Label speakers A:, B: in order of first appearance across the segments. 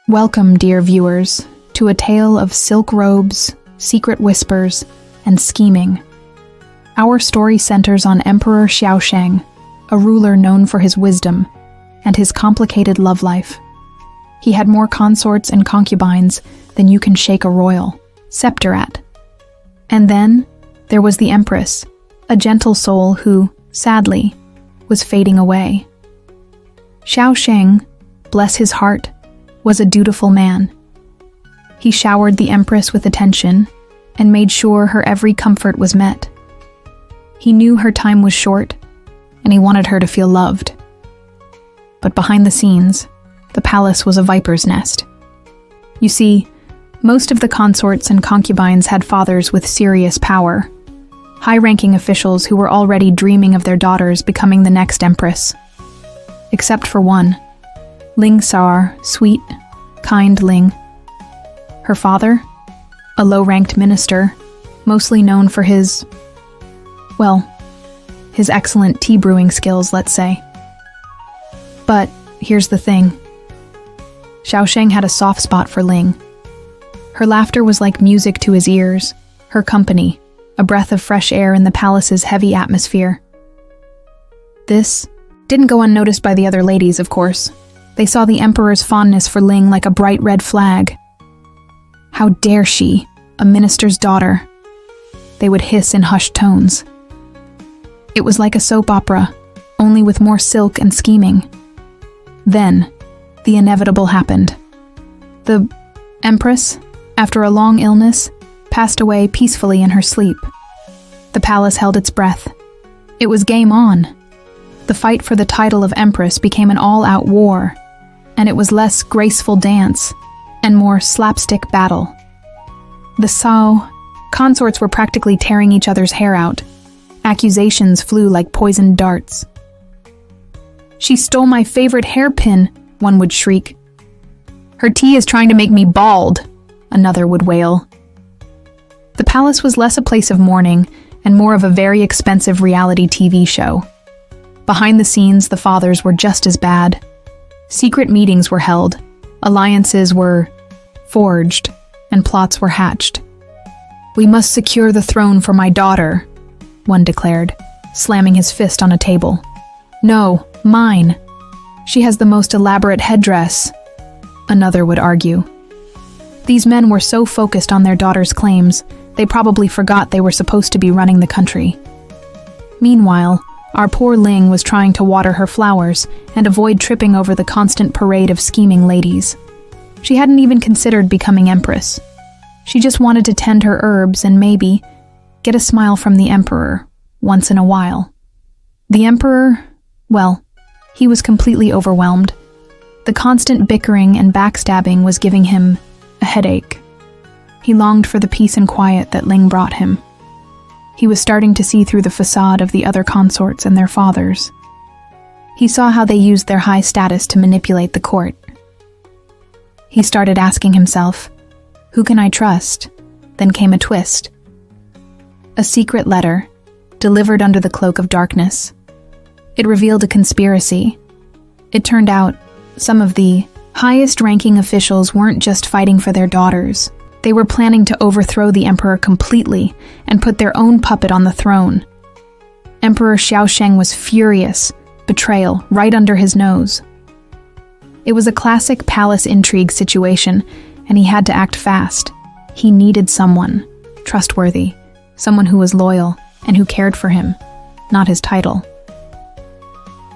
A: Welcome, dear viewers, to a tale of silk robes, secret whispers, and scheming. Our story centers on Emperor Xiaosheng, a ruler known for his wisdom and his complicated love life. He had more consorts and concubines than you can shake a royal scepter at. And then there was the Empress, a gentle soul who, sadly, was fading away. Xiaosheng, bless his heart, was a dutiful man. He showered the Empress with attention and made sure her every comfort was met. He knew her time was short, and he wanted her to feel loved. But behind the scenes, the palace was a viper's nest. You see, most of the consorts and concubines had fathers with serious power, high-ranking officials who were already dreaming of their daughters becoming the next empress. Except for one, Ling Sar, sweet, kind Ling. Her father, a low-ranked minister, mostly known for his excellent tea-brewing skills, let's say. But here's the thing. Xiaosheng had a soft spot for Ling. Her laughter was like music to his ears, her company, a breath of fresh air in the palace's heavy atmosphere. This didn't go unnoticed by the other ladies, of course. They saw the emperor's fondness for Ling like a bright red flag. How dare she, a minister's daughter? They would hiss in hushed tones. It was like a soap opera, only with more silk and scheming. Then, the inevitable happened. The Empress, after a long illness, passed away peacefully in her sleep. The palace held its breath. It was game on. The fight for the title of Empress became an all-out war, and it was less graceful dance and more slapstick battle. The consorts were practically tearing each other's hair out. Accusations flew like poisoned darts. "She stole my favorite hairpin," one would shriek. "Her tea is trying to make me bald," another would wail. The palace was less a place of mourning and more of a very expensive reality TV show. Behind the scenes, the fathers were just as bad. Secret meetings were held, alliances were forged, and plots were hatched. "We must secure the throne for my daughter," one declared, slamming his fist on a table. "No, mine. She has the most elaborate headdress," another would argue. These men were so focused on their daughter's claims, they probably forgot they were supposed to be running the country. Meanwhile, our poor Ling was trying to water her flowers and avoid tripping over the constant parade of scheming ladies. She hadn't even considered becoming empress. She just wanted to tend her herbs and maybe get a smile from the emperor once in a while. The emperor, he was completely overwhelmed. The constant bickering and backstabbing was giving him a headache. He longed for the peace and quiet that Ling brought him. He was starting to see through the facade of the other consorts and their fathers. He saw how they used their high status to manipulate the court. He started asking himself, who can I trust? Then came a twist. A secret letter, delivered under the cloak of darkness. It revealed a conspiracy. It turned out some of the highest-ranking officials weren't just fighting for their daughters. They were planning to overthrow the emperor completely and put their own puppet on the throne. Emperor Xiaosheng was furious, betrayal right under his nose. It was a classic palace intrigue situation, and he had to act fast. He needed someone trustworthy, someone who was loyal and who cared for him, not his title.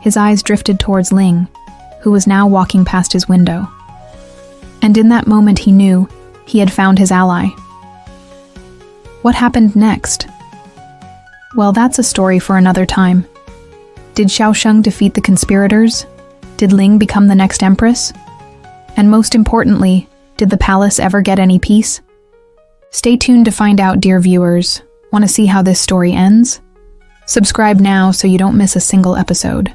A: His eyes drifted towards Ling, who was now walking past his window. And in that moment he knew he had found his ally. What happened next? Well, that's a story for another time. Did Xiaosheng defeat the conspirators? Did Ling become the next empress? And most importantly, did the palace ever get any peace? Stay tuned to find out, dear viewers. Want to see how this story ends? Subscribe now so you don't miss a single episode.